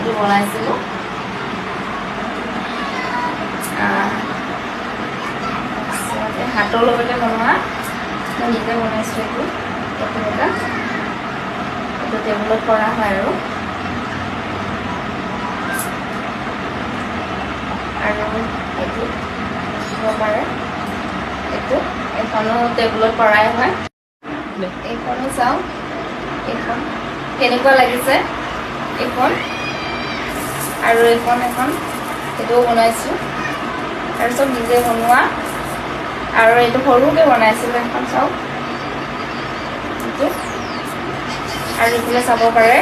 এইটো বনাইছিলোঁ হাতৰ লগতে বনোৱা মই নিজে বনাইছোঁ এইটো এটা এইটো টেবুলত কৰা হয় আৰু এইটো দিব পাৰে এইটো এইখনো টেবুলত কৰাই হয় এইখনো চাওঁ এইখন কেনেকুৱা লাগিছে এইখন আৰু এইখন এইটোও বনাইছোঁ আৰু চব নিজে বনোৱা আৰু এইটো সৰুকৈ বনাইছিলোঁ এখন চাওক এইটো আৰু এইফালে চাব পাৰে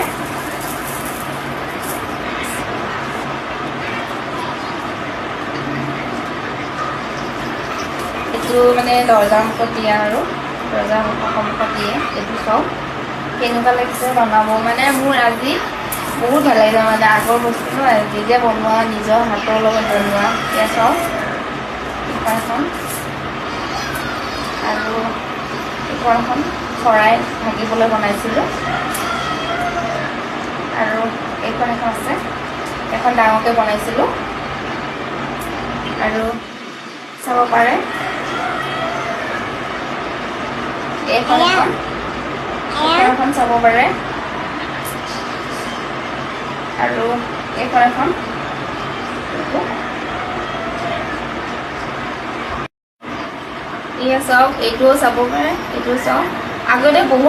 এইটো মানে দৰ্জাৰ মুখত দিয়া আৰু দৰ্জাৰ সন্মুখত দিয়ে এইটো চাওক কেনেকুৱা লাগিছে বনাব মানে মোৰ আজি বহুত ভাল লাগিছে মানে আগৰ বস্তু নহয় নিজে বনোৱা নিজৰ হাতৰ লগত বনোৱা এয়া চাওক এখন আৰু এখন চৰাই থাকিবলৈ বনাইছিলোঁ আৰু এইখন আছে এখন ডাঙৰকৈ বনাইছিলোঁ আৰু চাব পাৰে এইখন এখন চাব পাৰে আৰু এইখন এয়া চাওক এইটোও চাব পাৰে এইটো চাওক আগতে বহুত